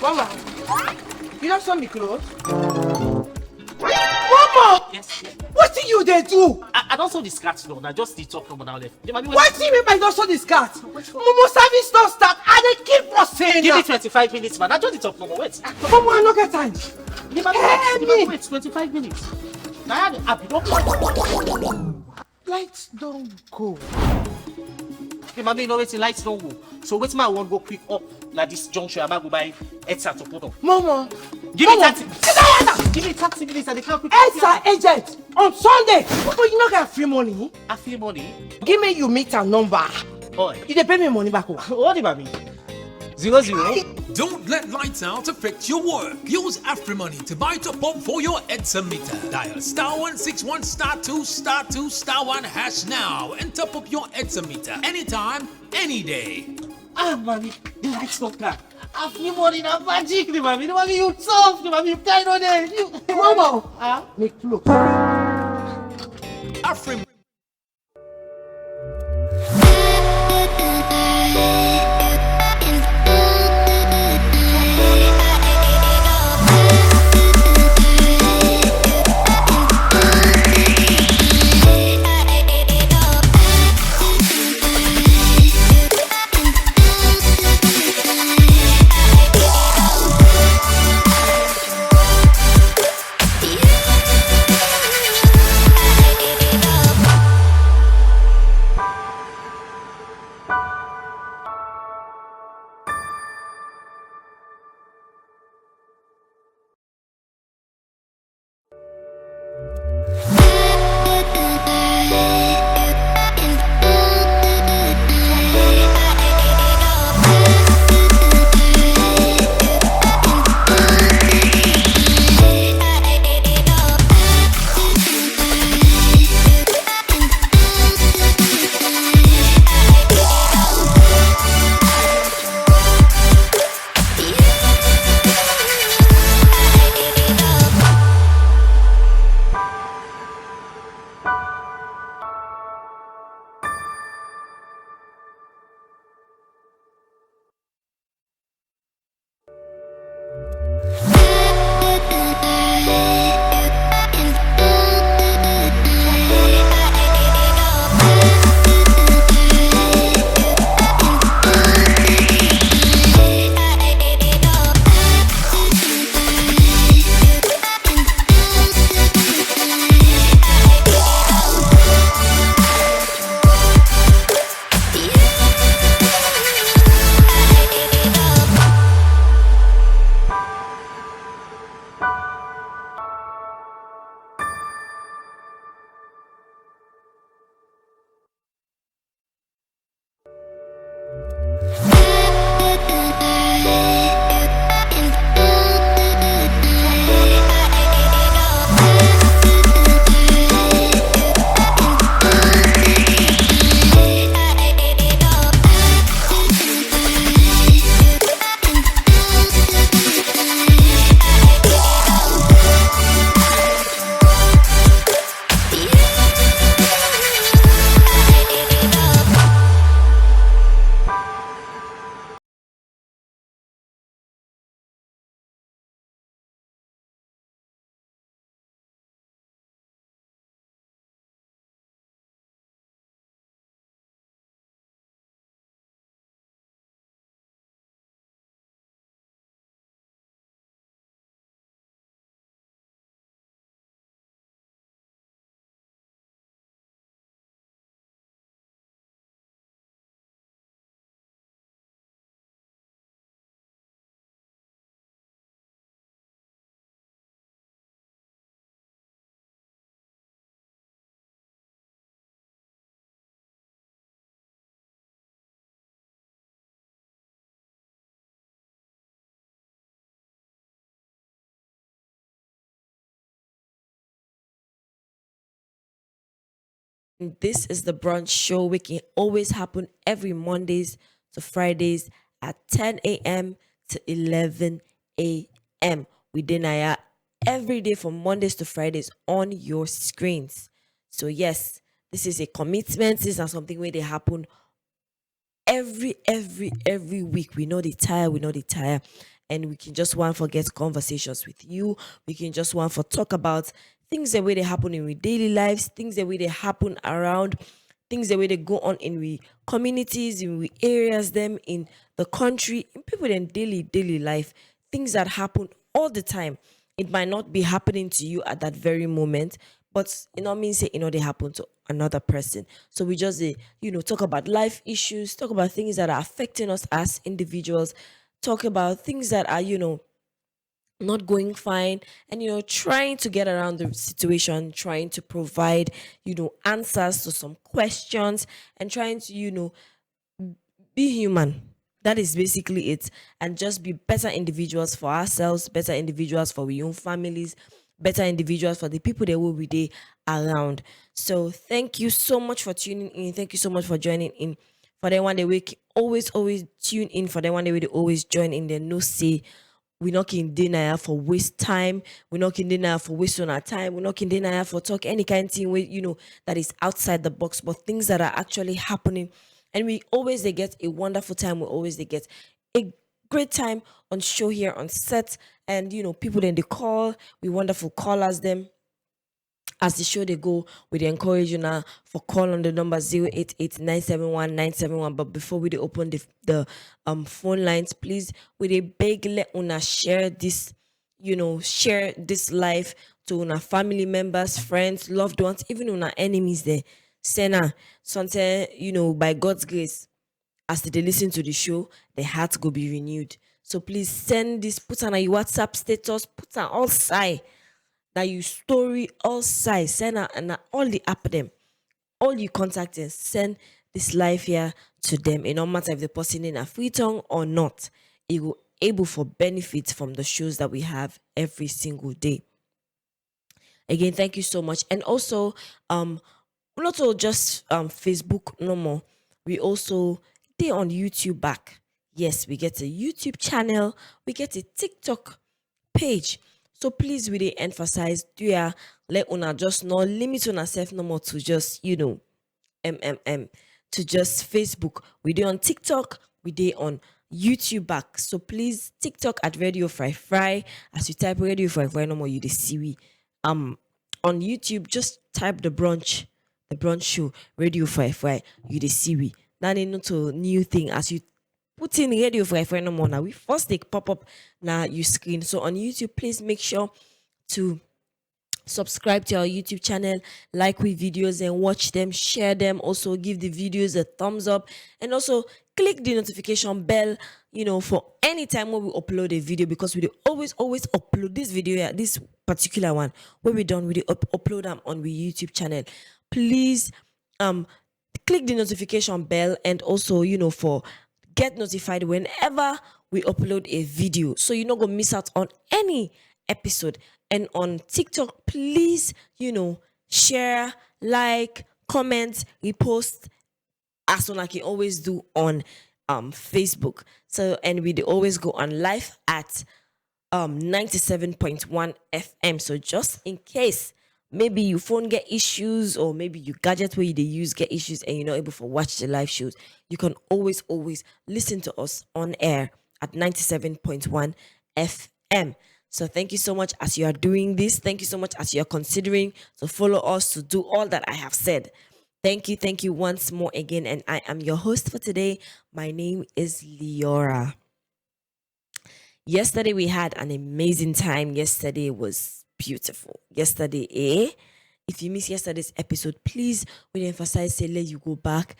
Mama, you don't saw me clothes? Mama! Yes. What do you they do? I don't saw the skirt though. Now just the top number now left. What do you mean by don't saw the skirt? Momo service don't start and they keep us saying Give me that. 25 minutes, man. I just the top number. Wait. Mama, I don't get time. Wait, 25 minutes. Now I don't. Lights don't go. Okay, mommy, you know waiting lights don't go. So wait, my one go quick up like this junction. I might go buy headset to put on. Mama, Give me 30 minutes. Give me 30 minutes and they can't quick. Enter agent on Sunday. But you not get free money. I feel money. Give me your meter number. Oh, You dey pay me money back. what do you mean? 00. Don't let lights out affect your work. Use AfriMoney to buy top up for your EDSA meter. Dial *161 *2 *1 hash now and top up your EDSA meter anytime, any day. Ah, mommy, the lights don't come. I feel money now magic, mommy. Mommy, you tough, mommy. You kind of there. Mama, make look. AfriMoney. This is the brunch show. We can always happen every Mondays to Fridays at 10 a.m. to 11 a.m. We deny every day from Mondays to Fridays on your screens. So yes, this is a commitment. This is not something where they happen every week. We know the tire. and we can just want for get conversations with you. We can just want for talk about things the way they happen in we daily lives, things the way they happen around, things the way they go on in we communities, in we areas, them in the country, in people in daily life, things that happen all the time. It might not be happening to you at that very moment, but it not means say they happen to another person. So we just talk about life issues, talk about things that are affecting us as individuals, talk about things that are not going fine, and trying to get around the situation, trying to provide answers to some questions, and trying to be human. That is basically it. And just be better individuals for ourselves, better individuals for our own families, better individuals for the people that will be there around. So thank you so much for tuning in. Thank you so much for joining in. For the one that we always tune in, for the one that we always join in, the no say we're not in dinner for waste time. We're not in dinner for waste on our time. We're not in dinner for talk any kind of thing with that is outside the box, but things that are actually happening. And we always they get a wonderful time. We always they get a great time on show here on set. And people then they call, we wonderful callers them. As the show they go, we dey encourage you now for call on the number 088 But before we dey open the phone lines, please we dey beg let una share this, share this live to una family members, friends, loved ones, even una enemies there. Sena, something, by God's grace, as they listen to the show, their hearts go be renewed. So please send this, put on your WhatsApp status, put on all side. That you story all size, send out and all the app them, all you contact them, send this live here to them. It no matter if the person in a free tongue or not, it will able for benefit from the shows that we have every single day. Again, thank you so much. And also, not all just Facebook no more. We also they on YouTube back. Yes, we get a YouTube channel, we get a TikTok page. So please really emphasize, let una just not limit on ourselves no more to just, to just Facebook. We do on TikTok, we do on YouTube back. So please, TikTok at Radio Fry Fry. As you type Radio Fry Fry no more, you see we. On YouTube, just type the brunch show, Radio Fry Fry, you see we. Now they not a new thing as you put in Radio for a friend no more now. We first take pop up now your screen. So on YouTube, please make sure to subscribe to our YouTube channel, like with videos and watch them, share them. Also give the videos a thumbs up and also click the notification bell, for any time when we upload a video, because we always upload this video here, this particular one. When we're done, we upload them on the YouTube channel. Please click the notification bell and also, for get notified whenever we upload a video, so you're not gonna miss out on any episode. And on TikTok, please, share, like, comment, repost, as soon as I can always do on Facebook. So and we always go on live at 97.1 FM. So just in case maybe your phone get issues, or maybe your gadget where they use get issues and you're not able to watch the live shows, you can always listen to us on air at 97.1 FM. So thank you so much as you are doing this. Thank you so much as you are considering to follow us, to do all that I have said. Thank you once more again. And I am your host for today. My name is Liora. Yesterday we had an amazing time. Yesterday was beautiful. Yesterday, if you missed yesterday's episode, please, we emphasize, say, let you go back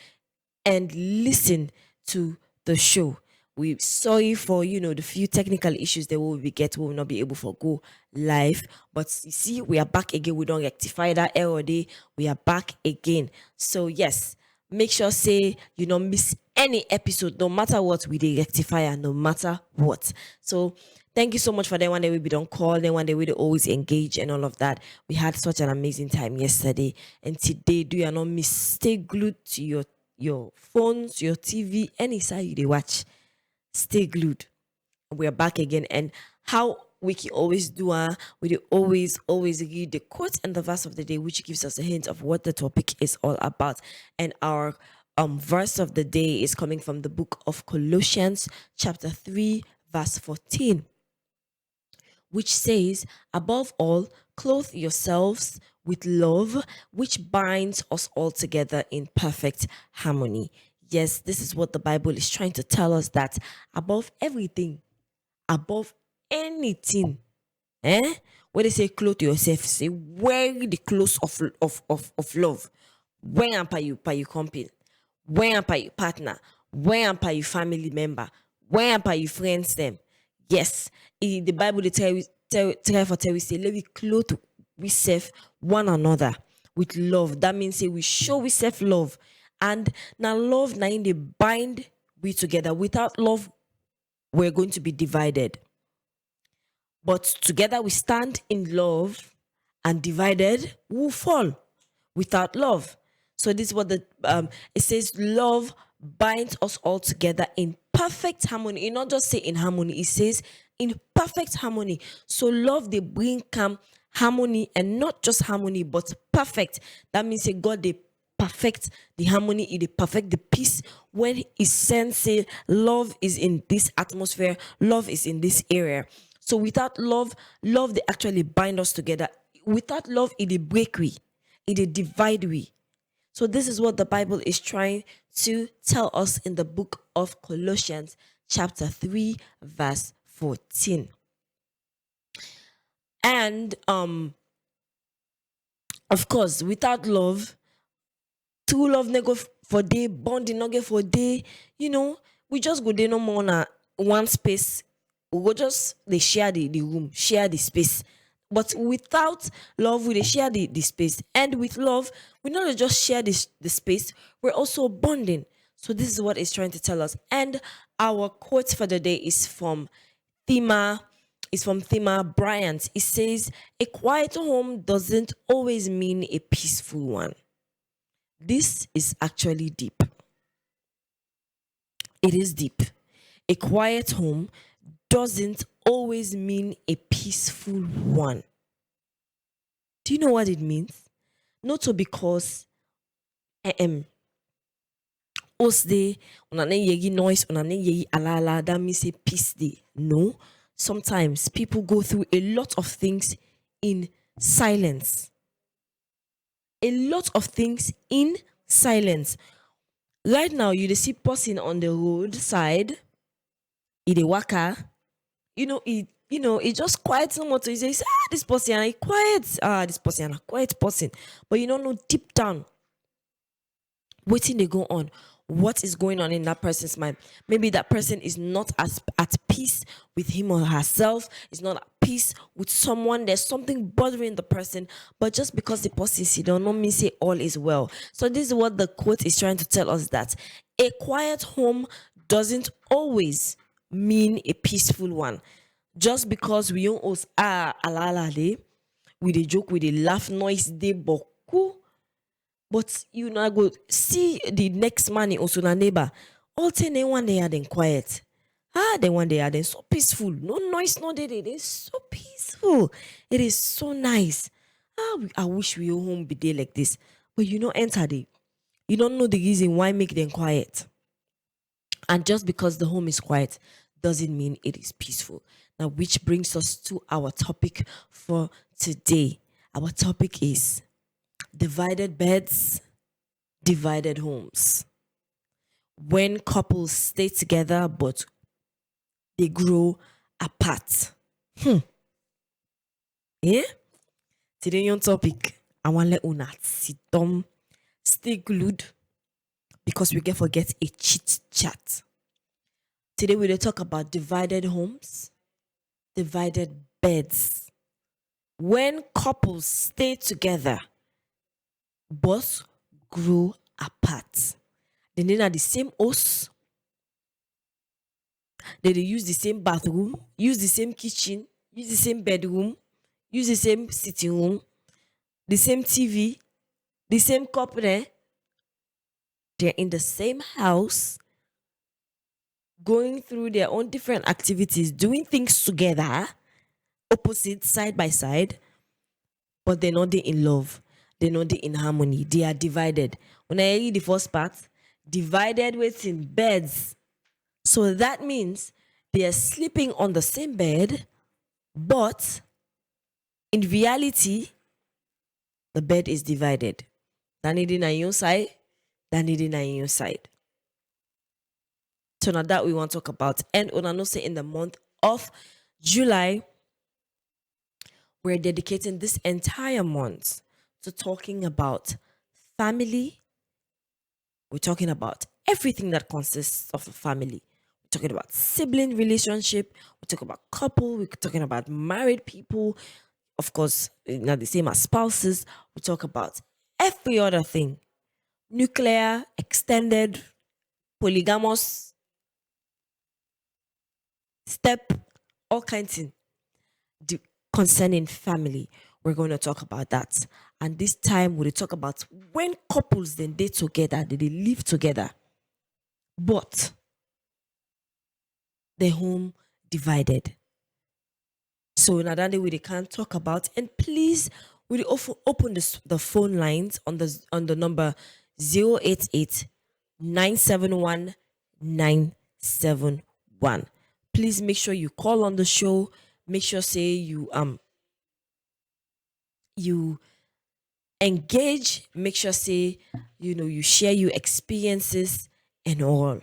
and listen to the show. We're sorry for the few technical issues that we will not be able to go live, but you see, we are back again. We don't rectify that error day. We are back again. So yes, make sure say you don't miss any episode, no matter what. We dey rectify, no matter what. So thank you so much for the one that we don't call, the one that we always engage and all of that. We had such an amazing time yesterday, and today do you not miss? Stay glued to your phones, your TV, any side you dey watch. Stay glued. We are back again, and how we can always do we always read the quote and the verse of the day, which gives us a hint of what the topic is all about. And our verse of the day is coming from the book of Colossians chapter 3 verse 14, which says, above all, clothe yourselves with love, which binds us all together in perfect harmony. Yes, this is what the Bible is trying to tell us, that above everything, above anything, when they say clothe yourself, say wear the clothes of love. Wear am pa you company, wear am pa you partner, wear am pa you family member, wear am pa you friends them. Yes, the Bible they tell we say let we clothe we serve one another with love. That means say we show we self love, and now love now in the bind we together. Without love, we're going to be divided. But together we stand in love, and divided will fall without love. So this is what the it says, love binds us all together in perfect harmony. It not just say in harmony, it says in perfect harmony. So love they bring calm harmony, and not just harmony, but perfect. That means say God they perfect the harmony, they perfect the peace when he sends say love is in this atmosphere, love is in this area. So without love, love they actually bind us together. Without love, it break we, it divide we. So this is what the Bible is trying to tell us in the book of Colossians, chapter 3, verse 14. And of course, without love, true love no go for day, bonding no go for day. We just go there no more na one space. We go just they share the room, share the space. But without love, we they share the space. And with love, we not just share the space, we're also bonding. So this is what it's trying to tell us. And our quote for the day is from Thema Bryant. It says, a quiet home doesn't always mean a peaceful one. This is actually deep. It is deep. A quiet home doesn't always mean a peaceful one. Do you know what it means? Not so because us day unane yegi noise, unane yegi alala, that means a peace day. No. Sometimes people go through a lot of things in silence. A lot of things in silence. Right now, you see person on the roadside, in a waka, it just quiet so much. You say, this person is quiet. This person is a quiet person. But you don't know deep down, waiting they go on. What is going on in that person's mind? Maybe that person is not at peace with him or herself, is not at peace with someone. There's something bothering the person, but just because the person is don't mean say all is well. So this is what the quote is trying to tell us, that a quiet home doesn't always mean a peaceful one. Just because we don't us alala day, we dey joke, we dey laugh, noise dey boku. But you know, go see the next man also na neighbor. All 10 one day are then quiet. Then one day are then so peaceful. No noise, no day. They so peaceful. It is so nice. I wish we home be there like this. But you know, enter day. You don't know the reason why make them quiet. And just because the home is quiet doesn't mean it is peaceful. Now, which brings us to our topic for today. Our topic is divided beds, divided homes. When couples stay together but they grow apart. Yeah? Today your topic, I want to let una sit down, stay glued, because we can forget a chit chat. Today we will talk about divided homes, divided beds. When couples stay together but grow apart. Then they are the same house. They use the same bathroom, use the same kitchen, use the same bedroom, use the same sitting room, the same TV, the same couple. They're in the same house, going through their own different activities, doing things together, opposite, side by side, but they're not in love. They're not in harmony. They are divided. When I read the first part, divided within beds. So that means they are sleeping on the same bed, but in reality, the bed is divided. Danidi na your side, Danidi na your side. So now that we want to talk about, and on say in the month of July, we're dedicating this entire month to talking about family. We're talking about everything that consists of a family. We're talking about sibling relationship. We're talking about couple. We're talking about married people. Of course, not the same as spouses. We talk about every other thing: nuclear, extended, polygamous, step, all kinds of concerning family. We're going to talk about that. And this time we'll talk about when couples then date together, they live together, but the home divided. So in that day we can't talk about, and please we open the phone lines on the number 088 971 971. Please make sure you call on the show. Make sure say you engage. Make sure say you share your experiences and all.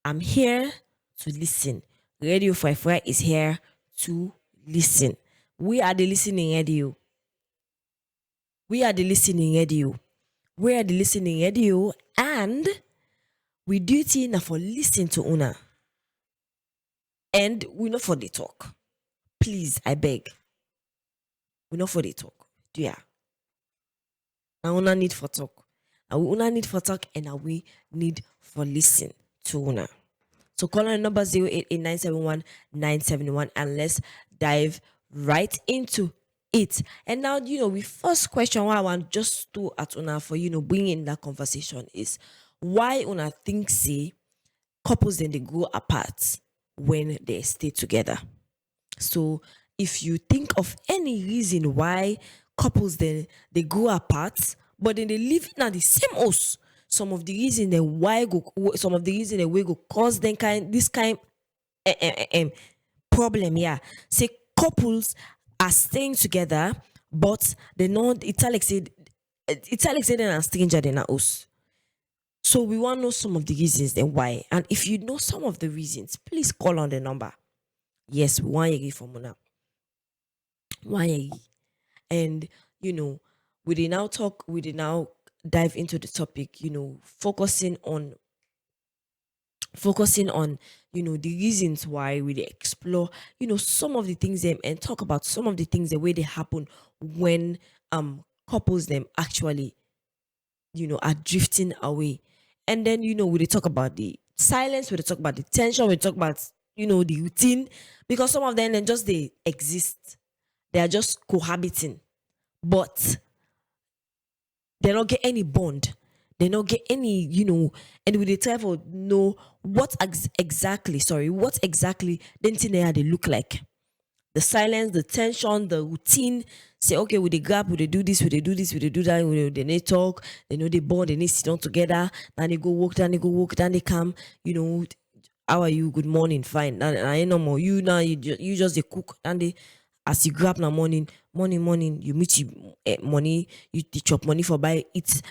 I'm here to listen. Radio 55 is here to listen. We are the listening radio. We are the listening radio. We are the listening radio, and we do it now for listen to una. And we not for the talk. Please, I beg. We not for the talk. Do ya? Now una need for talk. And we una need for talk, and now we need for listen to una. So call on number 088 and let's dive right into it. And now, we first question why I want just to at una for, bringing that conversation is why una think say couples then they go apart when they stay together. So if you think of any reason why couples then they go apart, but then they live in the same house, some of the reason then why go, some of the reason that we go cause them this kind problem. Yeah, say couples are staying together, but they know it's like say they're a stranger than us. So we want to know some of the reasons then why. And if you know some of the reasons, please call on the number. Yes, we want you from now. Why? And we did now dive into the topic, focusing on the reasons why we explore some of the things them and talk about some of the things the way they happen when couples them actually are drifting away. And then we talk about the silence, we talk about the tension, we talk about the routine, because some of them then just they exist, they are just cohabiting, but they don't get any bond. They don't get any, and we try to know what exactly then they look like. The silence, the tension, the routine. Say, okay, we they grab, we they do this, we they do this, we they do that, they need talk, they know they bond, they need sit down together, then they go walk, then they come, how are you? Good morning, fine. And I know more. You now you just they cook and they as you grab na morning, you meet you money, you chop money for buy it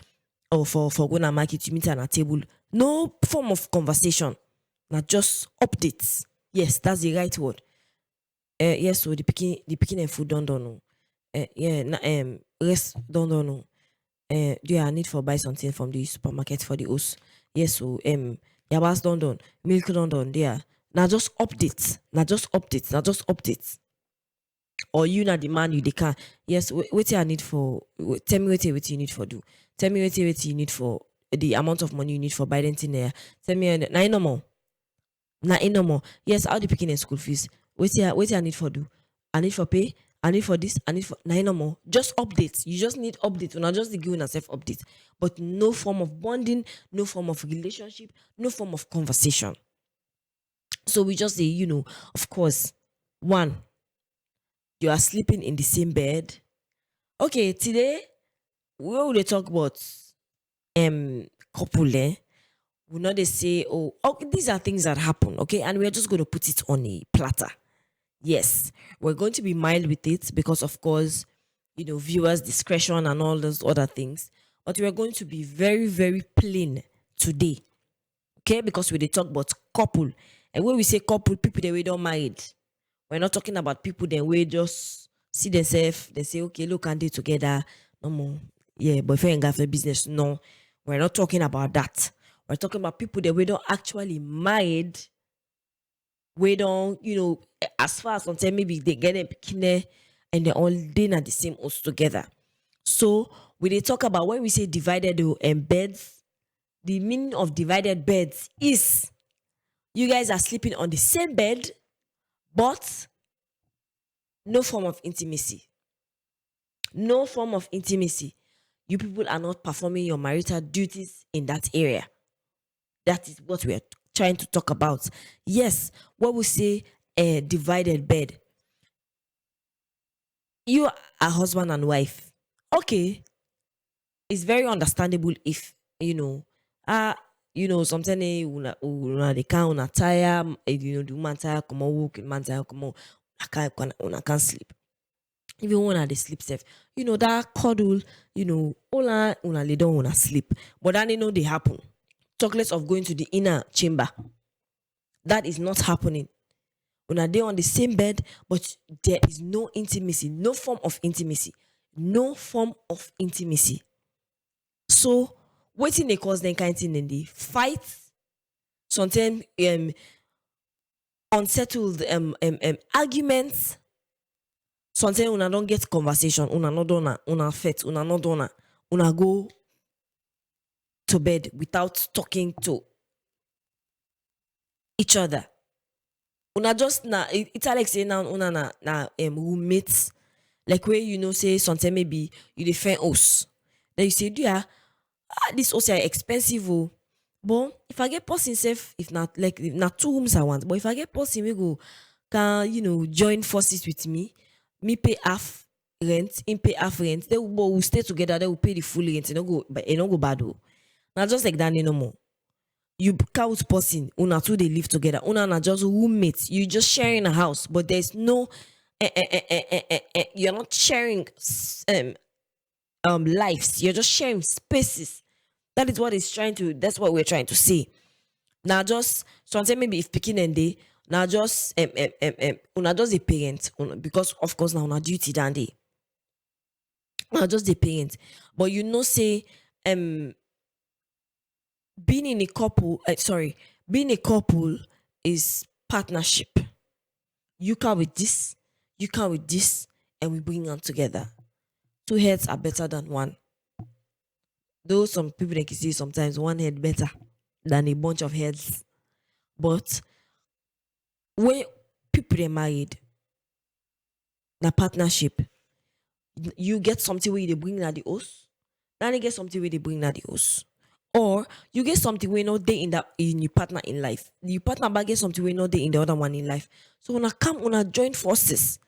or for go na market, you meet at a table. No form of conversation. Not just updates. Yes, that's the right word. Yes, so the picking and food don't know. Rest don't know. Do you need for buy something from the supermarket for the house? Yes, so yabas don't milk don't there. Now just updates. Or you not the man you they can. Yes, what I need for tell me what you need for do. Tell me what you need for the amount of money you need for buying thing there. Tell me now no more. No more. Yes, I'll be picking in school fees. What I need for do. I need for pay. I need for this. I need for no more. Just updates. You just need updates. We're not just giving yourself updates, but no form of bonding, no form of relationship, no form of conversation. So we just say, of course, one, you are sleeping in the same bed. Okay, today we will talk about couple. We're not they say, oh, these are things that happen, okay? And we're just going to put it on a platter. Yes, we're going to be mild with it because, of course, viewers' discretion and all those other things. But we're going to be very, very plain today, okay? Because we dey talk about couple, and when we say couple, people that we don't married. We're not talking about people that we just see themselves. They say, okay, look and they together. No more, yeah, boyfriend and girlfriend business. No, we're not talking about that. We're talking about people that we don't actually married. We don't, as far as sometimes maybe they get a bikini and they're all dinner the same house together. So when they talk about when we say divided beds, the meaning of divided beds is you guys are sleeping on the same bed, but no form of intimacy. No form of intimacy. You people are not performing your marital duties in that area. That is what we are trying to talk about. Yes, what we say a divided bed. You are husband and wife. Okay, it's very understandable if sometimes una they can una tire, the woman tire come on work, the man tire come on, I can't sleep. Even when they sleep safe, that cuddle, una lay down una sleep. But then they happen. Talk less of going to the inner chamber. That is not happening. Una they on the same bed, but there is no intimacy, no form of intimacy, no form of intimacy. So, waiting they cause them kind of thing in the fight, sometimes unsettled arguments. Sometimes una don't get conversation, una not dona, una fet, una not dona, una go to bed without talking to each other. Una just it's like say now una na roommates, like where say sometimes maybe you defend us. Then you say, yeah, this also are expensive. Oh. But if I get person safe, if not 2 rooms I want, but if I get person we go can join forces with me pay half rent, him pay half rent, they will stay together, they will pay the full rent, it don't go bad. Oh. Now just like that no more. You couch person, una two they live together, una na just roommates, you just sharing a house, but there's no you're not sharing lives, you're just sharing spaces. That is what that's what we're trying to say. Now just sometimes maybe if picking and day, now just una just a parent, because of course now una duty than day. Now just a parent. But say being in a couple, being a couple is partnership. You come with this, and we bring them together. 2 heads are better than one. Though some people they can say sometimes 1 head better than a bunch of heads. But when people are married, the partnership, you get something where they bring at the house, then they get something where they bring at the house. Or you get something where not they in your partner in life. Your partner back get something where not they in the other one in life. So when I come on a join forces,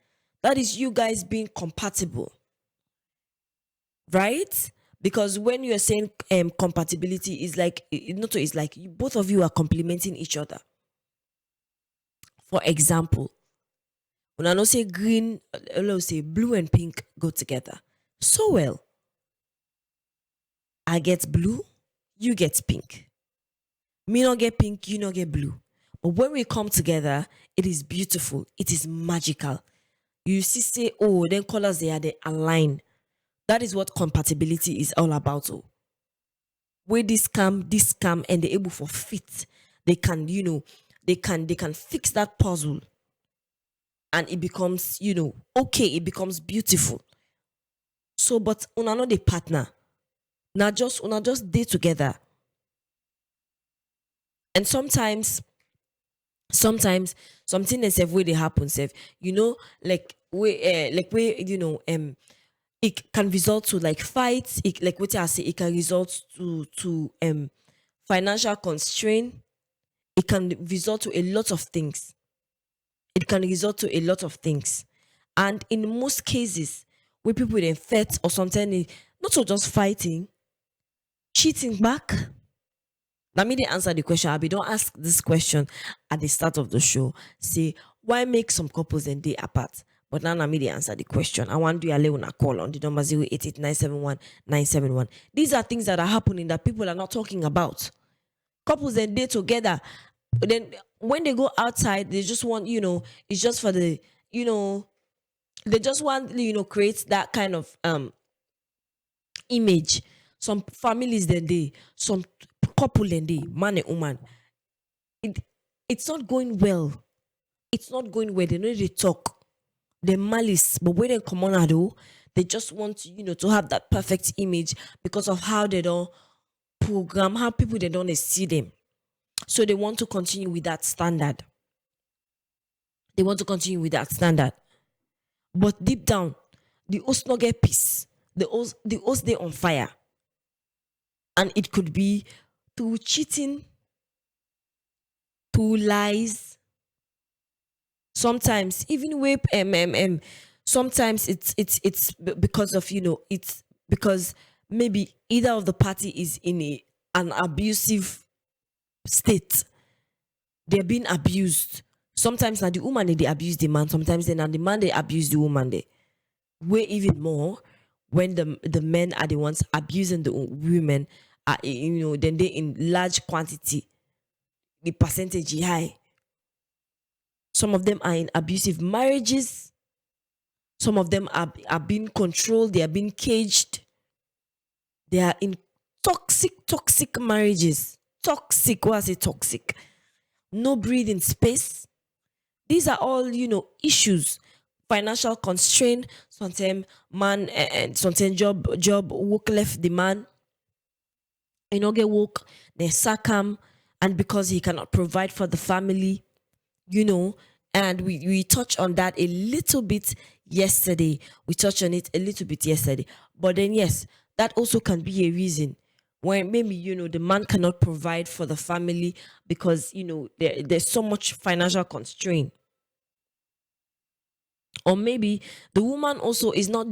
that is you guys being compatible. Right? Because when you're saying compatibility is like it's like both of you are complementing each other. For example, when I know say green, let's say blue and pink go together so well. I get blue, you get pink. Me not get pink, you not get blue. But when we come together, it is beautiful. It is magical. You see, say, oh, then colors they align. That is what compatibility is all about. Oh. Where this come, and they're able for fit. They can, they can fix that puzzle. And it becomes, okay, it becomes beautiful. So, but una not the partner. Una just day together. And sometimes something is where they happen, like it can result to like fights, like what I say, it can result to financial constraint, it can result to a lot of things. And in most cases, where people in fight or something, not so just fighting, cheating back, Let me dey answer the question. Abi don't ask this question at the start of the show. Say why make some couples and day apart? But now me dey answer the question. I want to do a call on the number 088 These are things that are happening that people are not talking about. Couples and day together. Then when they go outside, they just want, it's just for the, they just want, create that kind of image. Some families then they, some couple then they, man and woman. It's not going well. It's not going well. They know they talk. They're malice, but when they come on though, they just want to have that perfect image because of how they don't program, how people they don't see them. So they want to continue with that standard. They want to continue with that standard. But deep down, the host not get peace. The host they on fire. And it could be through cheating, through lies. Sometimes even with sometimes it's because of it's because maybe either of the party is in an abusive state. They're being abused. Sometimes now the woman they abuse the man. Sometimes then the man they abuse the woman. They way even more when the men are the ones abusing the women. Then they in large quantity. The percentage is high. Some of them are in abusive marriages. Some of them are being controlled. They are being caged. They are in toxic marriages. Toxic. What I say toxic? No breathing space. These are all, issues. Financial constraint. Sometimes man and sometimes job work left the man. Get work. They sack him, and because he cannot provide for the family, and we touched on that a little bit yesterday. We touched on it a little bit yesterday. But then yes, that also can be a reason when maybe the man cannot provide for the family because there's so much financial constraint. Or maybe the woman also is not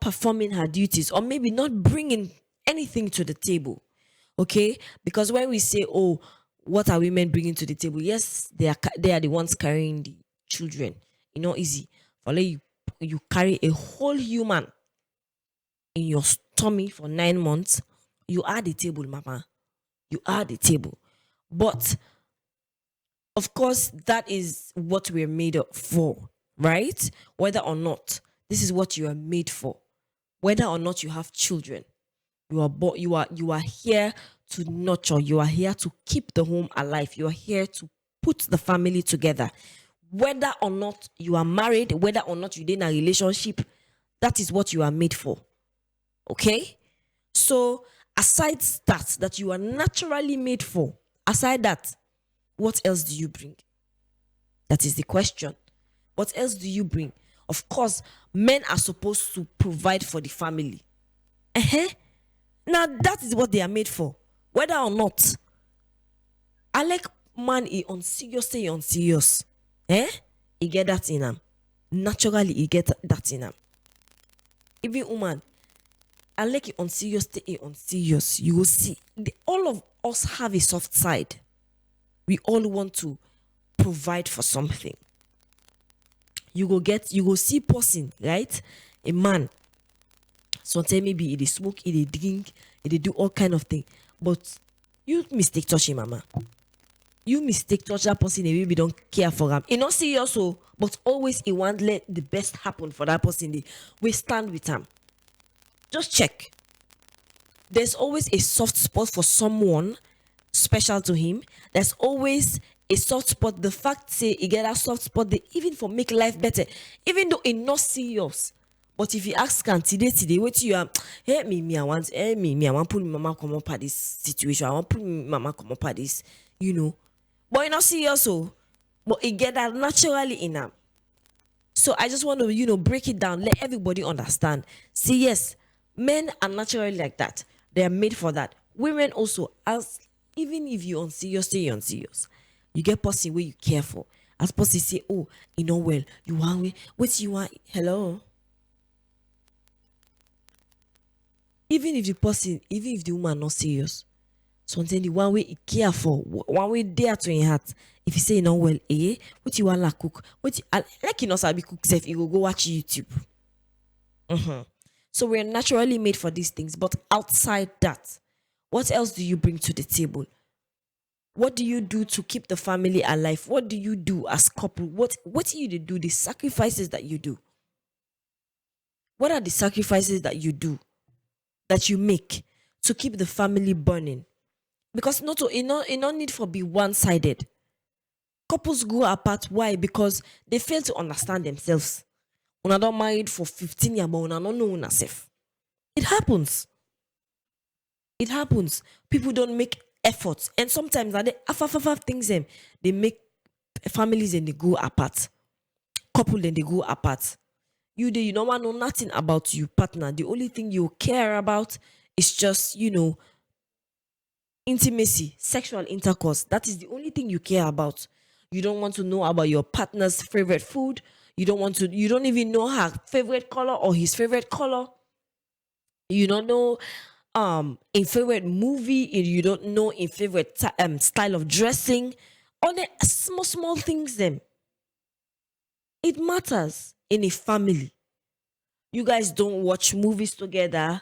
performing her duties, or maybe not bringing anything to the table. Okay? Because when we say, oh, what are women bringing to the table? Yes, they are the ones carrying the children. It's not easy. For like you carry a whole human in your tummy for 9 months. You are the table, mama. You are the table. But of course, that is what we're made up for, right? Whether or not this is what you are made for, whether or not you have children, you are here to nurture. You are here to keep the home alive. You are here to put the family together. Whether or not you are married, whether or not you're in a relationship, that is what you are made for. Okay? So, aside that you are naturally made for, aside that, what else do you bring? That is the question. What else do you bring? Of course, men are supposed to provide for the family. Now, that is what they are made for. Whether or not. I like man on serious. He get that in him. Naturally, he get that in him. Even woman, I like it on serious, stay on serious. You will see. All of us have a soft side. We all want to provide for something. You go see person, right? A man. Sometimes maybe he smoke, he drink, he do all kind of thing. But you mistake touch him, mama. You mistake touch that person, they maybe don't care for him. He not serious, so, but always he want let the best happen for that person. We stand with him. Just check. There's always a soft spot for someone special to him. There's always a soft spot. The fact say he get a soft spot, they even for make life better. Even though it's not serious. But if you ask today, what you are, hey me, I want pull mama come up at this situation. I want pull mama come up at this, But you not serious, so but it get that naturally in them. So I just want to, break it down, let everybody understand. See, yes, men are naturally like that. They are made for that. Women also, as even if you're on serious, stay on serious. You get person where you care for. As person say, oh, well, you want me? What you want? Hello. Even if the woman not serious, something the one way he care for, one way there to in heart. If you say you know well, what you want to cook? What you, like you know sabi cook self, you go watch YouTube. So we're naturally made for these things, but outside that, what else do you bring to the table? What do you do to keep the family alive? What do you do as couple? What do you do? The sacrifices that you do. What are the sacrifices that you do, that you make to keep the family burning? Because not to, it no need for be one-sided. Couples go apart. Why? Because they fail to understand themselves. Una don't married for 15 years, but una don't know una self. It happens. It happens. People don't make efforts. And sometimes they things them. They make families and they go apart. Couple then they go apart. You don't want to know nothing about your partner. The only thing you care about is just, intimacy, sexual intercourse. That is the only thing you care about. You don't want to know about your partner's favorite food. You don't even know her favorite color or his favorite color. You don't know in favorite movie. You don't know in favorite style of dressing. All the small things them. It matters in a family. You guys don't watch movies together.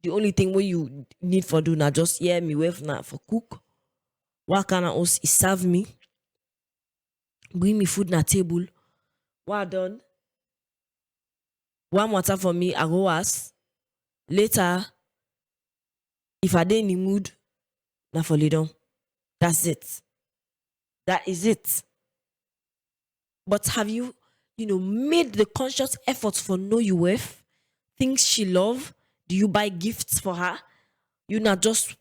The only thing what you need for do now just hear me wave now for cook. What can I also serve me? Bring me food na table. What done? One water for me, I go ask. Later, if I dey in the mood, na for lay down. That's it. That is it. But have you, made the conscious efforts for know your wife? Things she love? Do you buy gifts for her? You not just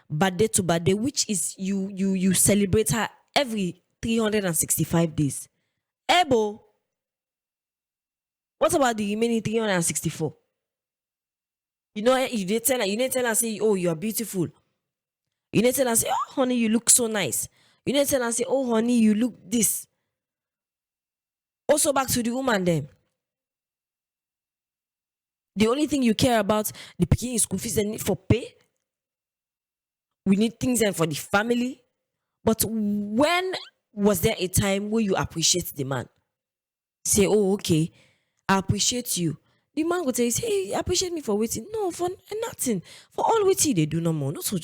birthday to birthday, which is you celebrate her every 365 days. Ebo, what about the remaining 364? You didn't tell her say, oh, you are beautiful. You didn't tell her say, oh, honey, you look so nice. You didn't tell her say, oh, honey, you look this. Also back to the woman then. The only thing you care about, the picking school fees and need for pay. We need things and for the family. But when was there a time where you appreciate the man? Say, oh, okay, I appreciate you. The man would say, hey, appreciate me for waiting. No, for nothing. For all waiting, they do no more. Not so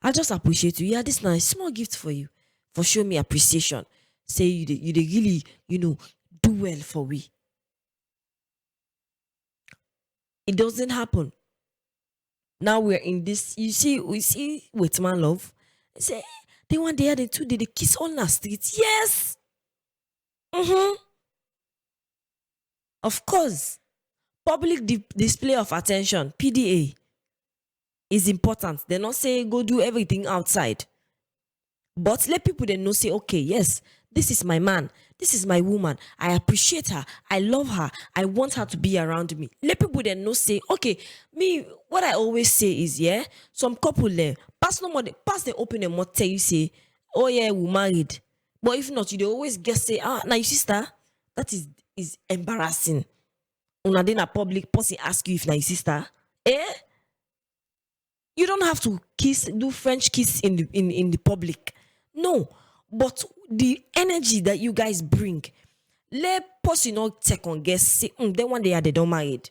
I just appreciate you. Yeah, this nice small gift for you. For show me appreciation. Say you they really, do well for we. It doesn't happen. Now we're in this, we see with man love. Say, they want the other two, they kiss on the street. Yes. Of course. Public display of attention, PDA, is important. They're not saying go do everything outside. But let people then know, say, okay, yes, this is my man. This is my woman. I appreciate her. I love her. I want her to be around me. Let people then know, say, okay, me, what I always say is, yeah, some couple there, pass the open and mouth tell you, say, oh yeah, we married. But if not, they always guess, say, now your sister, that is embarrassing. Una dey na public person ask you if na your sister. You don't have to do French kiss in the public. No. But the energy that you guys bring, let person not take on guess, say, then one day they don't married.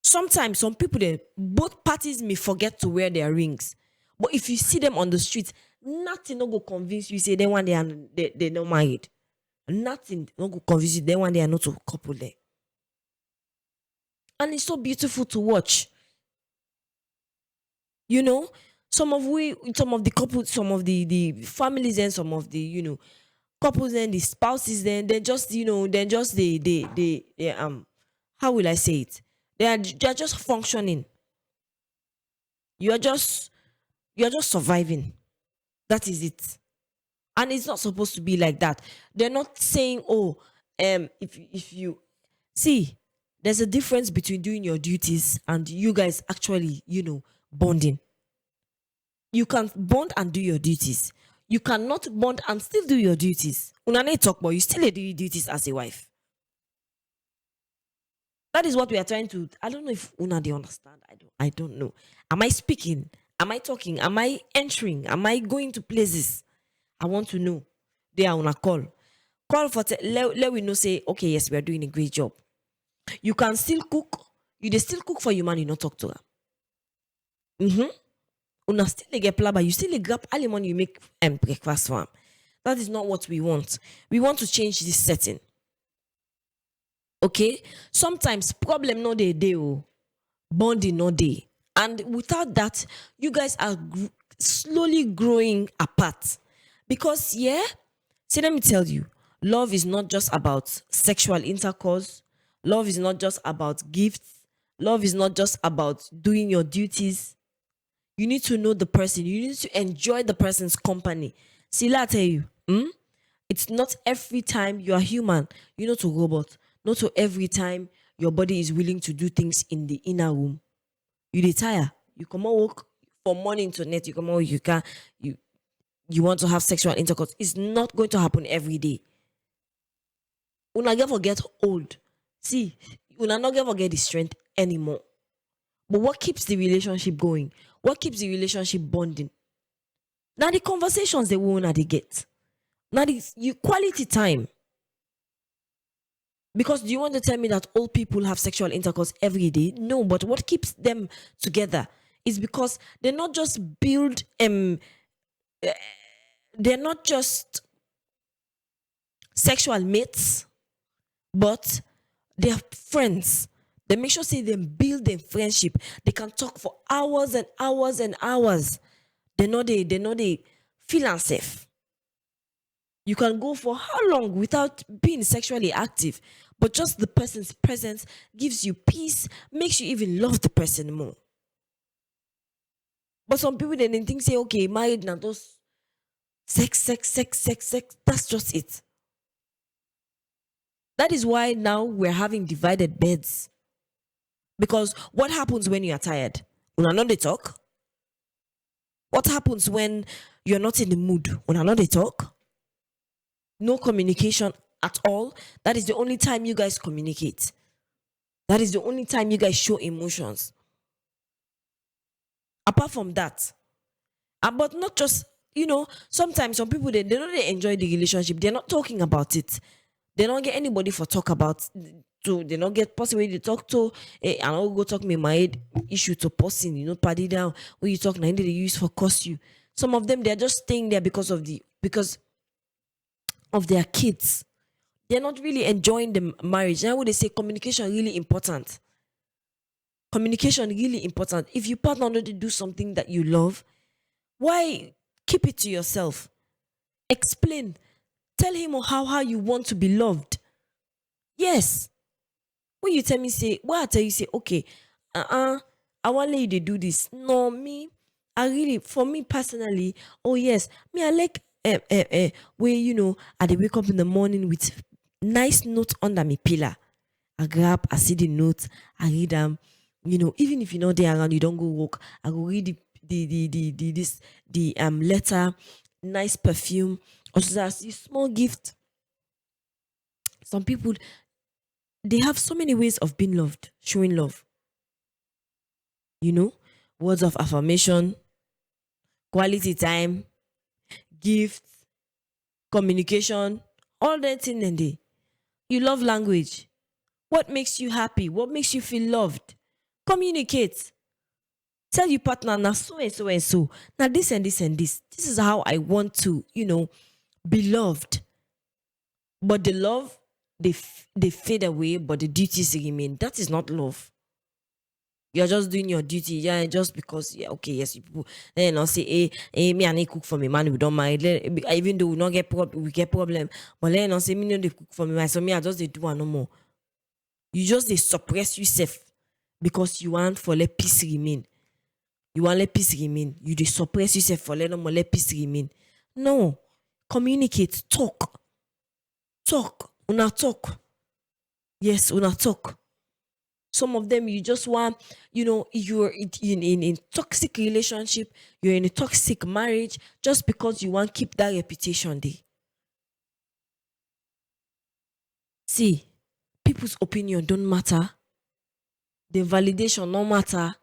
Sometimes some people, both parties may forget to wear their rings. But if you see them on the street, nothing no go convince you, say, then one day they don't married. Nothing no go convince you, then one day are not a couple there. And it's so beautiful to watch. Some of the couples, some of the families and some of the, couples and the spouses, then they just, how will I say it? They are just functioning. You're just surviving. That is it. And it's not supposed to be like that. They're not saying, oh, if you see, there's a difference between doing your duties and you guys actually, bonding. You can bond and do your duties. You cannot bond and still do your duties. Unane talk, but you still do your duties as a wife. That is what we are trying to. I don't know if Una they understand. I don't know. Am I speaking? Am I talking? Am I entering? Am I going to places? I want to know. They are on a call. Call for let we know say, okay, yes, we are doing a great job. You can still cook. You dey still cook for your man, you not talk to her. Una still dey get plaba, you still dey grab early morning, you make breakfast for him. That is not what we want. We want to change this setting. Okay? Sometimes problem no dey oh. Bonding no dey. And without that, you guys are slowly growing apart. Because, yeah, see, let me tell you, love is not just about sexual intercourse. Love is not just about gifts. Love is not just about doing your duties. You need to know the person. You need to enjoy the person's company. See, I tell you, it's not every time you are human, you're not a robot. Not every time your body is willing to do things in the inner room. You retire. You come out work from morning to night. You come out, you want to have sexual intercourse. It's not going to happen every day. Una never get old. See, una not never get the strength anymore. But what keeps the relationship going? What keeps the relationship bonding? Now the conversations they will they get. Now the quality time. Because do you want to tell me that old people have sexual intercourse every day? No, but what keeps them together is because they're not just they're not just sexual mates, but they're friends. They make sure say they build their friendship. They can talk for hours and hours and hours. They know they feel unsafe. You can go for how long without being sexually active, but just the person's presence gives you peace, makes you even love the person more. But some people then think say, okay, married now those sex. That's just it. That is why now we're having divided beds. Because what happens when you are tired? Una know they talk. What happens when you're not in the mood? Una know they talk. No communication at all. That is the only time you guys communicate. That is the only time you guys show emotions. Apart from that, but not just, sometimes some people, they don't really enjoy the relationship. They're not talking about it. They don't get anybody for talk about. So they don't get person where they talk to. And I'll go talk me my issue to person, party down. When you talk, now they use for cost you. Some of them, they're just staying there because of their kids. They're not really enjoying the marriage. Now would they say communication really important? Communication really important. If you partner already do something that you love, why keep it to yourself? Explain. Tell him or how you want to be loved. Yes. When you tell me, say, well, I tell you, say, okay, I want you to do this. No, me, for me personally, oh yes, me, I like where, I dey wake up in the morning with nice note under my pillar. I grab, I see the note, I read them. Even if you're not there around, you don't go walk. I go read the letter, nice perfume, or just a small gift. Some people, they have so many ways of being loved, showing love. Words of affirmation, quality time, gifts, communication, all that thing and day. You love language. What makes you happy? What makes you feel loved? Communicate. Tell your partner, now so and so and so. Now this and this and this. This is how I want to, be loved. But the love, they fade away, but the duties remain. That is not love. You're just doing your duty, yeah, just because, yeah, okay, yes, people. Then I'll say, hey, me and I cook for me, man, we don't mind. Even though we not get we get problem, but then I'll say, me no they cook for me, man, so me I just they do one no more. You just they suppress yourself because you want for let peace remain. You want let peace remain. You they suppress yourself for let no more let peace remain. No, communicate, talk. Una talk. Yes, una talk. Some of them you just want, you're in a toxic relationship, you're in a toxic marriage just because you want to keep that reputation there. See, people's opinion don't matter. the validation no matter.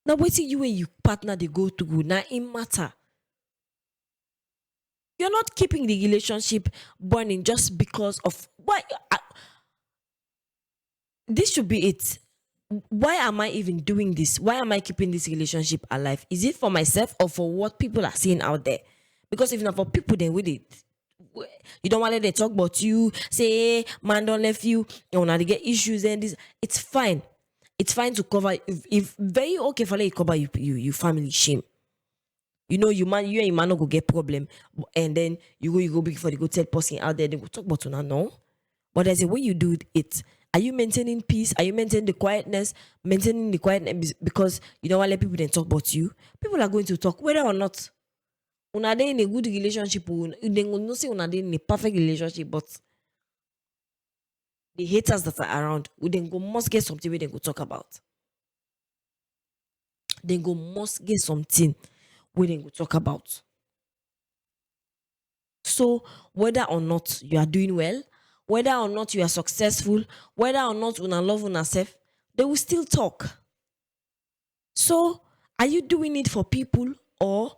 Now waiting you and you partner they go to go now it matter. You're not keeping the relationship burning just because of why. This should be it. Why am I even doing this? Why am I keeping this relationship alive? Is it for myself or for what people are seeing out there? Because if not for people, then with it, you don't want to let them talk about you. Say, hey, man, don't left you. You want to get issues and this. It's fine. It's fine to cover. If very okay for you cover you family shame. You know, you and your man no go get problem, and then you go before you go tell person out there. They go talk about you now. No, but there's a way you do it. Are you maintaining peace? Are you maintaining the quietness? Maintaining the quietness because you don't want to let people then talk about you. People are going to talk whether or not. Una dey in a good relationship, they will not say una dey in a perfect relationship, but the haters that are around, we then go must get something where they go talk about. Then go must get something where they go talk about. So whether or not you are doing well, whether or not you are successful, whether or not una love una self, they will still talk. So are you doing it for people or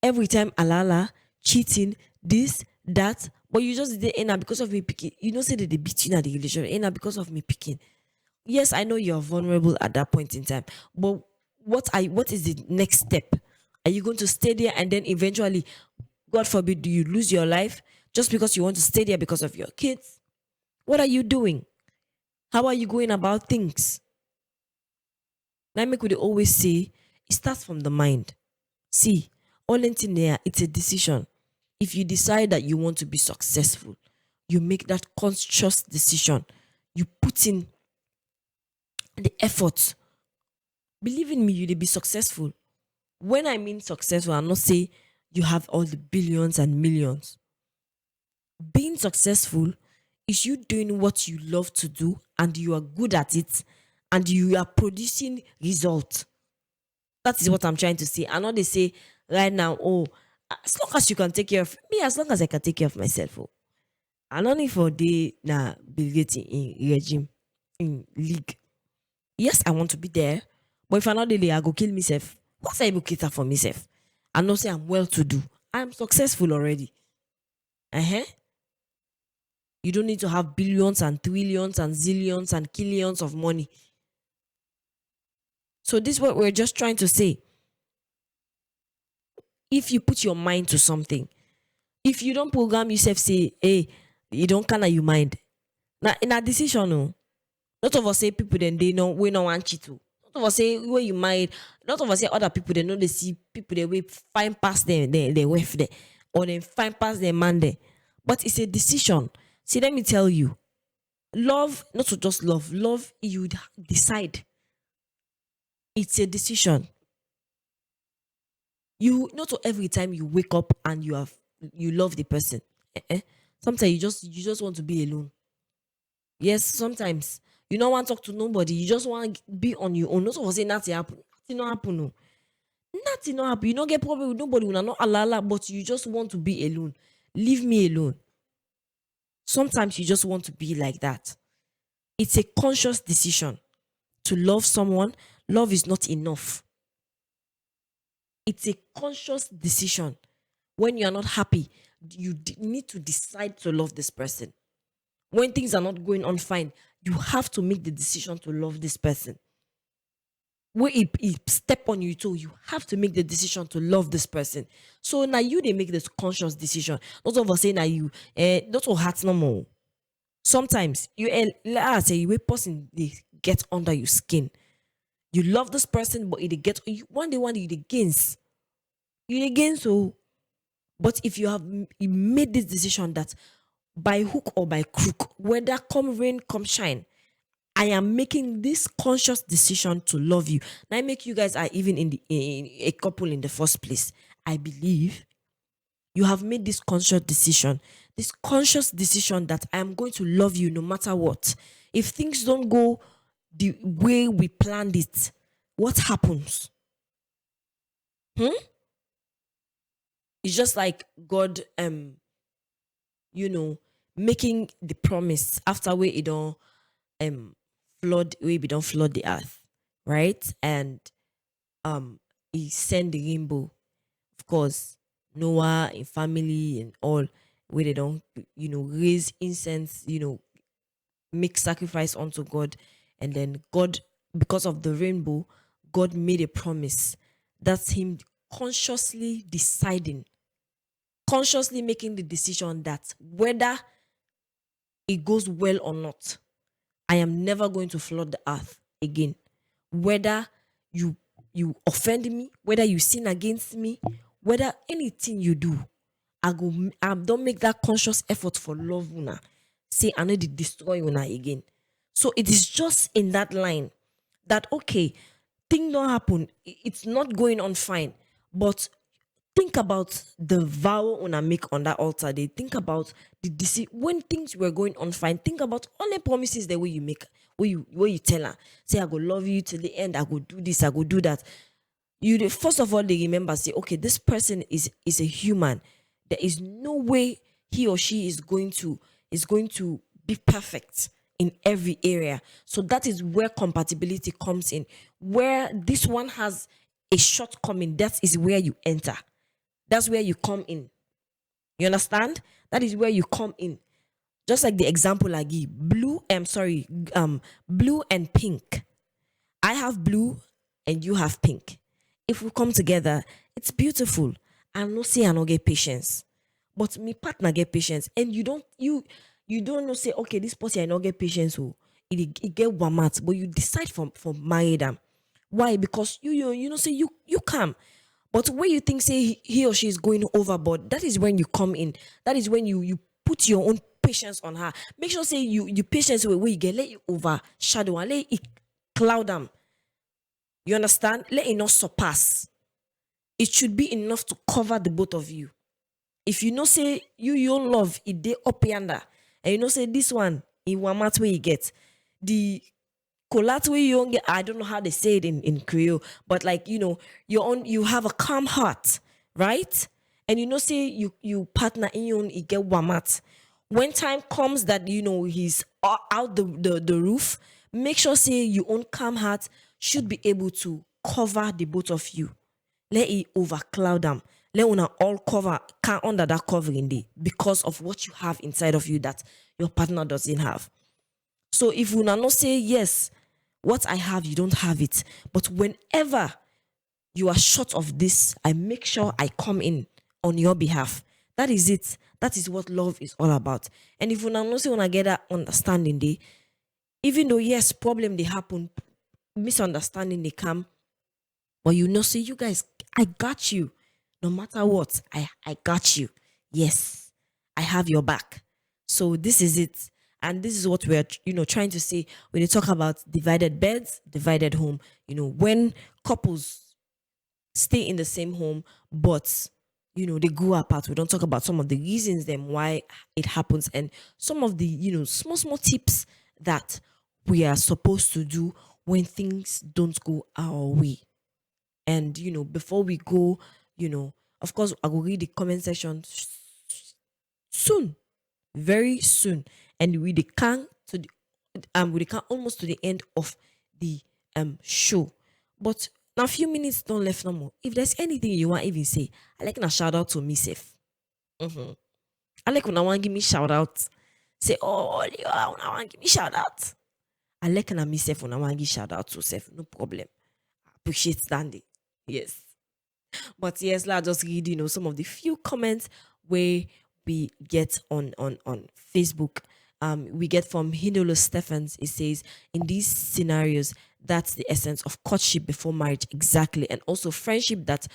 every time alala, cheating, this, that, but you just did it because of me picking. You know, say that they beat you in the relationship because of me picking. Yes, I know you're vulnerable at that point in time, but what is the next step? Are you going to stay there and then eventually, God forbid, do you lose your life just because you want to stay there because of your kids? What are you doing? How are you going about things? Now, make we dey always say it starts from the mind. See, all in there, it's a decision. If you decide that you want to be successful, you make that conscious decision. You put in the effort. Believe in me, you'll be successful. When I mean successful, I'm not saying you have all the billions and millions. Being successful is you doing what you love to do and you are good at it and you are producing results. That is what I'm trying to say. I know they say right now, oh, as long as you can take care of me, as long as I can take care of myself. Oh. I don't need for the Bill Gates in regime, in league. Yes, I want to be there, but if I'm not there, I go kill myself. What's I able to cater for myself? I know say I'm well to do. I'm successful already. You don't need to have billions and trillions and zillions and killions of money. So this is what we're just trying to say. If you put your mind to something, if you don't program yourself, say, hey, you don't kind of you mind. Now in a decision, no. Not of us say people then they know we don't want you to. Not of us say where you mind. Not of us say other people they know they see people they will find past them, they wife there, or they find past their man there. But it's a decision. See, let me tell you, love, not to just love, you decide. It's a decision. You not to every time you wake up and you love the person. Sometimes you just want to be alone. Yes, sometimes you don't want to talk to nobody. You just want to be on your own. Not to say nothing happen. Nothing not happen. No. Nothing not happen. You don't get problem with nobody. You're not alala, but you just want to be alone. Leave me alone. Sometimes you just want to be like that. It's a conscious decision to love someone. Love is not enough. It's a conscious decision. When you are not happy, you need to decide to love this person. When things are not going on fine, you have to make the decision to love this person. When it step on you too, you have to make the decision to love this person. So now they make this conscious decision. Not over saying that you not all heart no more. Sometimes let us say you person they get under your skin. You love this person, but it get one day you against. You against so. But if you made this decision that by hook or by crook, whether come rain, come shine, I am making this conscious decision to love you. Now I make you guys are even in a couple in the first place. I believe you have made this conscious decision that I am going to love you no matter what. If things don't go the way we planned it, what happens? It's just like God, making the promise after where it don't um flood, we don't flood the earth, right? And he sent the rainbow, of course, Noah and family and all, where they don't, raise incense, make sacrifice unto God. And then God, because of the rainbow, God made a promise. That's him consciously deciding, consciously making the decision that whether it goes well or not, I am never going to flood the earth again. Whether you offend me, whether you sin against me, whether anything you do, I don't make that conscious effort for love una. Say I need to destroy una again. So it is just in that line that okay, thing don't happen. It's not going on fine, but think about the vow una make on that altar day. Think about the when things were going on fine. Think about all the promises the way you make, where you tell her, say I go love you till the end. I go do this. I go do that. First of all, they remember, say okay, this person is a human. There is no way he or she is going to be perfect in every area. So that is where compatibility comes in. Where this one has a shortcoming, that is where you enter. That's where you come in. You understand? That is where you come in. Just like the example I give, blue and pink. I have blue and you have pink. If we come together, it's beautiful. I no say I no get patience, but me partner get patience, and you don't know say okay, this person I no get patience. Oh, it get one mat, but you decide for marry them. Why? Because you know say you come. But when you think say he or she is going overboard, that is when you come in. That is when you put your own patience on her. Make sure say you patience where you get, let it overshadow and let it cloud them. You understand? Let it not surpass. It should be enough to cover the both of you. If you know say your love it dey up yonder, and you know say this one in one mat where you get the collateral you don't get, I don't know how they say it in Creole, but like you have a calm heart, right? And you know say you partner in your own, you get one mat. When time comes that he's out the roof, make sure say your own calm heart should be able to cover the both of you. Let it overcloud them. Let una all cover under that covering day because of what you have inside of you that your partner doesn't have. So if una not say yes, what I have you don't have it. But whenever you are short of this, I make sure I come in on your behalf. That is it. That is what love is all about. And if una not say una get that understanding day, even though yes, problem they happen, misunderstanding they come, but say you guys, I got you. No matter what, I got you. Yes, I have your back. So this is it. And this is what we're trying to say when they talk about divided beds, divided home. When couples stay in the same home, but they grew apart. We don't talk about some of the reasons then why it happens and some of the small tips that we are supposed to do when things don't go our way. And before we go, of course I will read the comment section soon, very soon, and we can almost to the end of the show. But now a few minutes don't left no more. If there's anything you want even say, I like to shout out to me safe. I like when I want give me shout out. Say, oh, I want give me shout out. I like when I me safe when I want give shout out to safe. No problem. I appreciate standing. Yes. But yes, let's just read, some of the few comments where we get on Facebook. We get from Hindolo Stephens. It says, in these scenarios, that's the essence of courtship before marriage, exactly. And also friendship that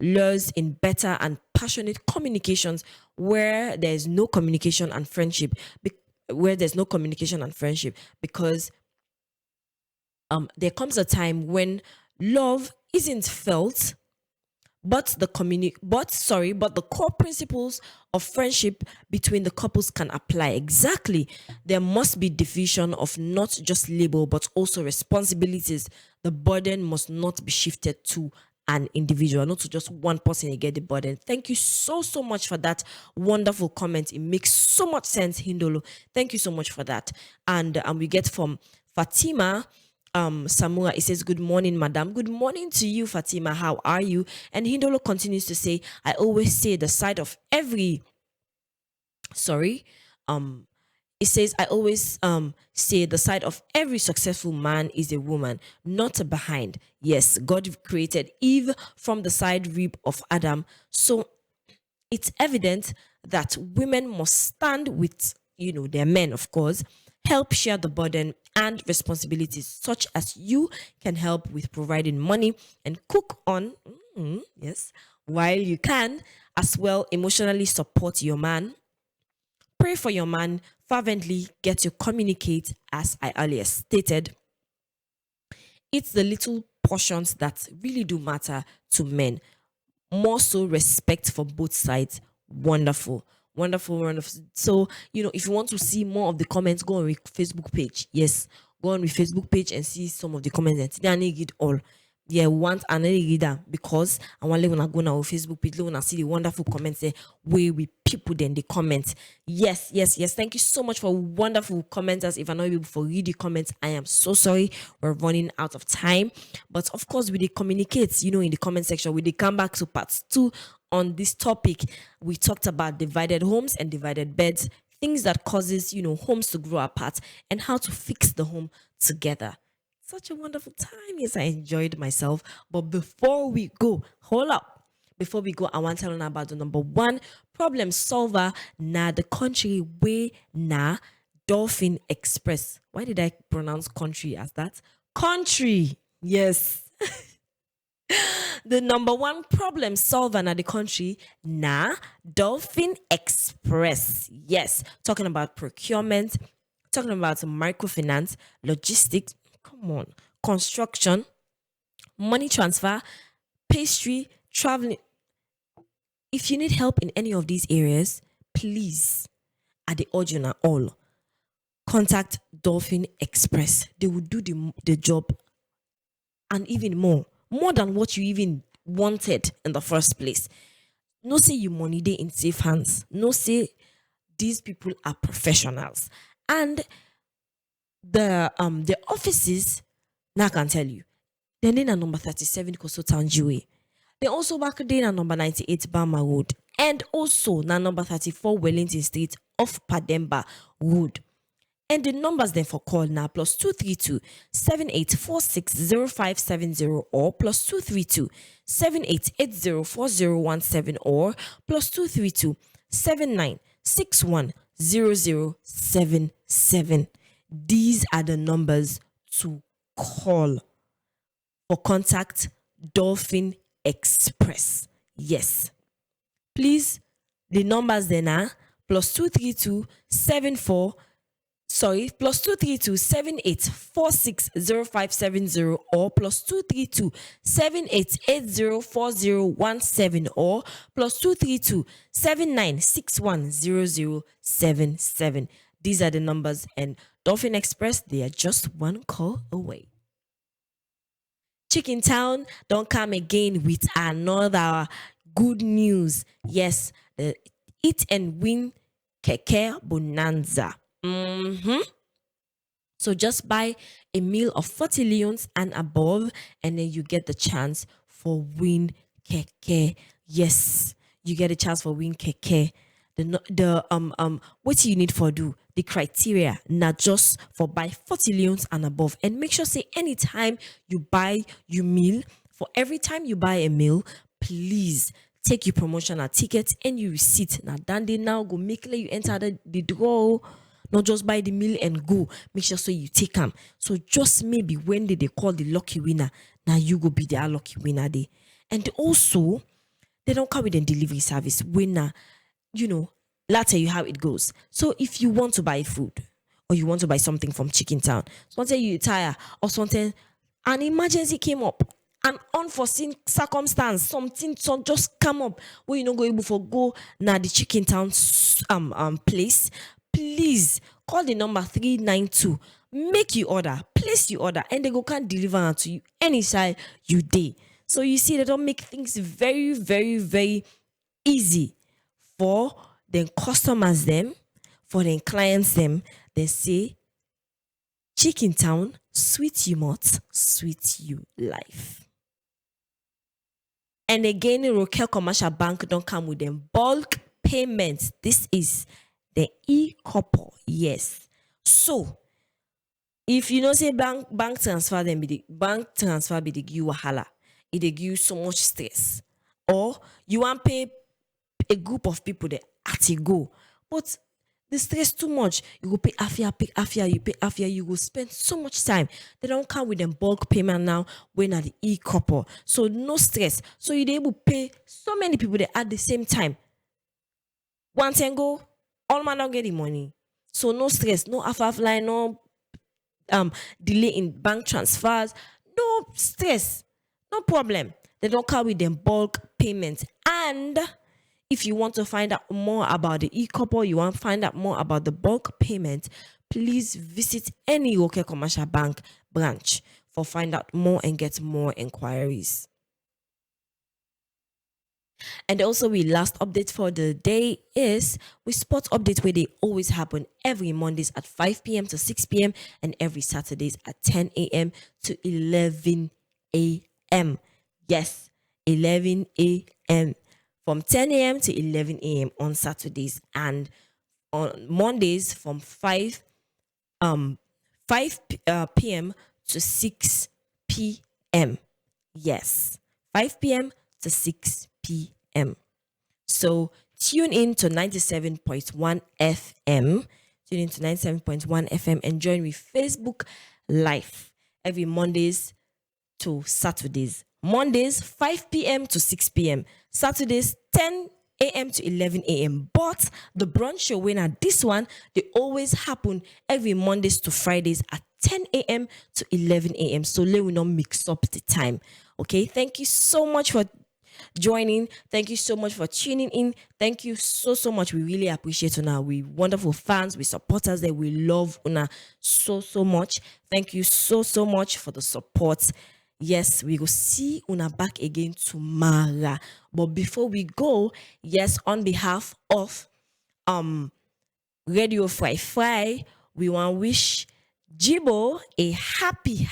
lures in better and passionate communications where there's no communication and friendship. Because there comes a time when love isn't felt, but the core principles of friendship between the couples can apply. Exactly. There must be division of not just labor, but also responsibilities. The burden must not be shifted to an individual, not to just one person you get the burden. Thank you so much for that wonderful comment. It makes so much sense, Hindolo. Thank you so much for that. And we get from Fatima Samura. It says, "Good morning, madam." Good morning to you, Fatima. How are you? And Hindolo continues to say, "I always say the side of every it says, I always say the side of every successful man is a woman, not a behind. Yes, God created Eve from the side rib of Adam. So it's evident that women must stand with, their men, of course, help share the burden and responsibilities, such as you can help with providing money and cook on, yes, while you can as well emotionally support your man. Pray for your man fervently, get to communicate, as I earlier stated. It's the little portions that really do matter to men. More so respect for both sides. Wonderful. Wonderful, wonderful. So, if you want to see more of the comments, go on with Facebook page. Yes, go on with Facebook page and see some of the comments. And today I need it all. Yeah, want another reader because I want to go on our Facebook page. Want to see the wonderful comments there where we people then the comments. Yes. Thank you so much for wonderful commenters. If I'm not able to read the comments, I am so sorry. We're running out of time. But of course, we communicate, in the comment section. We come back to part 2 on this topic. We talked about divided homes and divided beds, things that causes, homes to grow apart, and how to fix the home together. Such a wonderful time. Yes, I enjoyed myself. But before we go, hold up. Before we go, I want to tell you about the number 1 problem solver na the country way na Dolphin Express. Why did I pronounce country as that? Country. Yes. The number 1 problem solver na the country na Dolphin Express. Yes. Talking about procurement, talking about microfinance, logistics, come on, construction, money transfer, pastry, traveling. If you need help in any of these areas, please, at the audio all, contact Dolphin Express. They will do the job and even more than what you even wanted in the first place. No say you money day in safe hands. No say these people are professionals. And the offices, now I can tell you, they're in number 37 Koso Town GUA. They also back there at number 98 Bama Road, and also na number 34 Wellington Street off Pademba Road. And the numbers then for call now +232 78460570 or +232 78804017 or +232 79610077. These are the numbers to call for contact Dolphin Express. Yes. Please, the numbers then are +232 78460570 or +232 78804017 or +232 79610077. These are the numbers, and Dolphin Express, they are just one call away. Chicken Town don't come again with another good news. Yes, the Eat and Win Keke Bonanza. So just buy a meal of 40 leons and above, and then you get the chance for Win Keke. Yes, you get a chance for Win Keke. What you need for do the criteria not just for buy 40 leons and above, and make sure say anytime you buy your meal, for every time you buy a meal, please take your promotional ticket and your receipt. Now then they now go make you enter the draw. Not just buy the meal and go. Make sure so you take them. So just maybe when they call the lucky winner, now you go be their lucky winner day. And also, they don't come with a delivery service. Winner, I'll tell you how it goes. So if you want to buy food or you want to buy something from Chicken Town, something you tire or something, an emergency came up, an unforeseen circumstance, something just come up where you not go able for go now the Chicken Town place, please call the number 392. Make your order, place your order, and they go can deliver to you anytime you day. So you see, they don't make things very, very, very easy for the customers them, for the clients them. They say, Chicken Town, sweet you mouth, sweet you life. And again, Rokel Commercial Bank don't come with them bulk payments. This is the e-couple, yes. So, if you don't say bank transfer, then be the bank transfer be the give you wahala. It dey give you so much stress. Or you want pay a group of people that at a go, but the stress too much. You go pay afia, you pay afia, you go spend so much time. They don't come with them bulk payment now when at the e-couple. So no stress. So you able to pay so many people that at the same time. One time go, all man don't get the money. So no stress, no half line, no delay in bank transfers, no stress, no problem. They don't come with them bulk payments. And if you want to find out more about the e-couple, you want to find out more about the bulk payment, please visit any local commercial bank branch for find out more and get more inquiries. And also, we last update for the day is we spot update where they always happen every Mondays at 5 p.m. to 6 p.m. and every Saturdays at 10 a.m. to 11 a.m. Yes, 11 a.m. From 10 a.m. to 11 a.m. on Saturdays, and on Mondays from 5 p.m. to 6 p.m. Yes, 5 p.m. to 6 p.m. So tune in to 97.1 FM. Tune in to 97.1 FM and join with Facebook Live every Mondays to Saturdays. Mondays 5 p.m. to 6 p.m. Saturdays 10 a.m. to 11 a.m. But the brunch show winner, this one, they always happen every Mondays to Fridays at 10 a.m. to 11 a.m. So let we not mix up the time. Okay, thank you so much for joining. Thank you so much for tuning in. Thank you so much. We really appreciate Una. We wonderful fans, we supporters that we love Una so much. Thank you so much for the support. Yes, we will see Una back again tomorrow. But before we go, yes, on behalf of Radio Fry, we want to wish Jibo a happy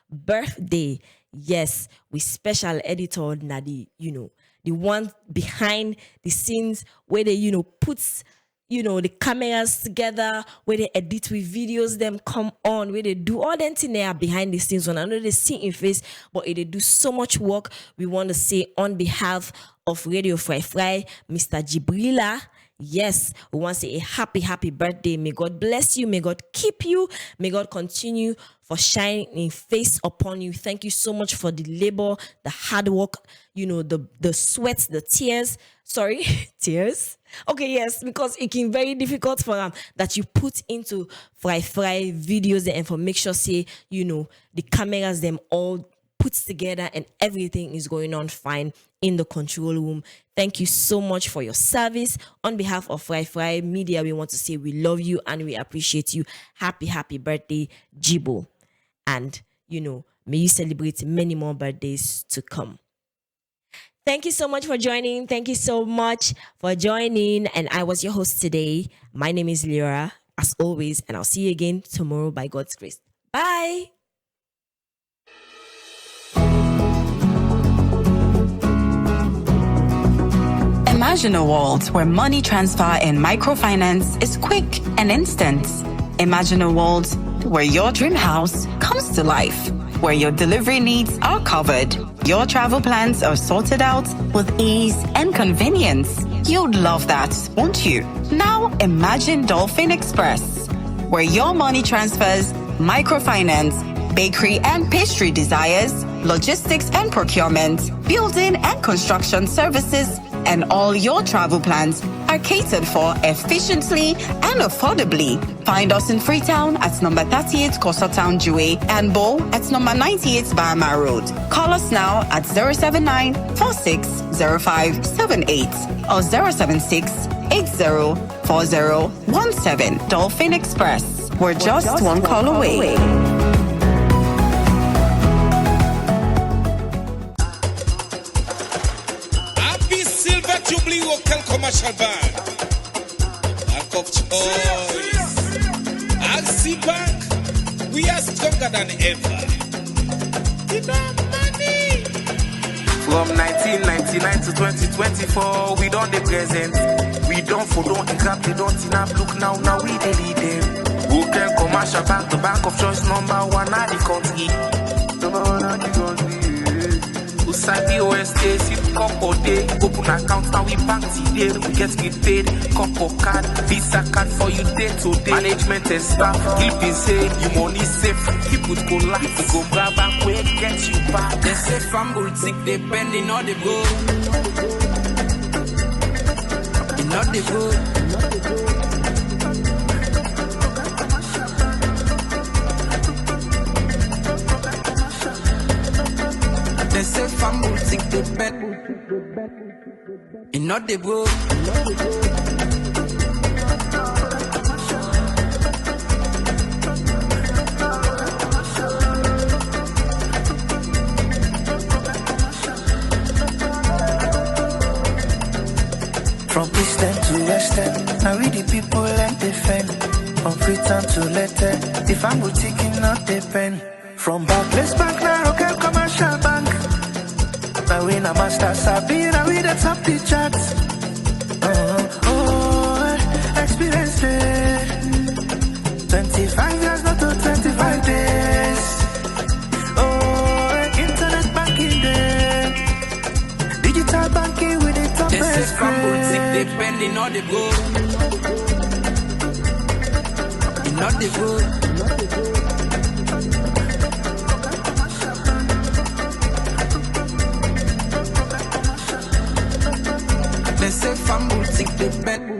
birthday. Yes, with special editor Nadi, the one behind the scenes where they, puts, the cameras together, where they edit with videos, them come on, where they do all that thing there behind the scenes. When I know they see in face, but they do so much work. We want to say on behalf of Radio Fry, Mr. Jibrila, yes, we want to say a happy birthday. May God bless you. May God keep you. May God continue for shining in face upon you. Thank you so much for the labor, the hard work, the sweat, the tears. Sorry, tears. Okay, yes, because it can be very difficult for them that you put into fry videos and for make sure say, the cameras them all put together and everything is going on fine in the control room. Thank you so much for your service. On behalf of Fry Media, we want to say we love you and we appreciate you. Happy birthday, Jibo. And, may you celebrate many more birthdays to come. Thank you so much for joining. Thank you so much for joining. And I was your host today. My name is Liora, as always, and I'll see you again tomorrow by God's grace. Bye. Imagine a world where money transfer and microfinance is quick and instant. Imagine a world where your dream house comes to life, where your delivery needs are covered, your travel plans are sorted out with ease and convenience. You'd love that, won't you? Now imagine Dolphin Express, where your money transfers, microfinance, bakery and pastry desires, logistics and procurement, building and construction services, and all your travel plans are catered for efficiently and affordably. Find us in Freetown at number 38 Kosa Town Jue and Bo at number 98 Bahama Road. Call us now at 079-460578 or 076-804017. Dolphin Express. We're just one call away. only local commercial bank. Bank of choice. RC Bank, we are stronger than ever. Enough money. From 1999 to 2024, we don't the present. We don't follow and grab, they don't enough. Look now we they lead them. Local commercial bank, the bank of choice number one at the country. Number one at the country. Usabi OST, sit couple day, open account now we bank today, we get paid, couple card, Visa card for you day to day. Management and staff, keep it safe, you money safe, keep it go life, you go grab back, we get you back. They say family sick, depending on the road. Not the road. They say family sick, depending not the road. From eastern to western, now we the people and defend. From Freetown to letter, if I'm taking not depend. From Barclays Bank, now local commercial bank. Now we na master sabi, now we the top the charts. Experience it. 25 years, not to 25 days. Internet banking there. Digital banking with the top. They say family sick, depending on the road. Not the road. They say family sick, depending.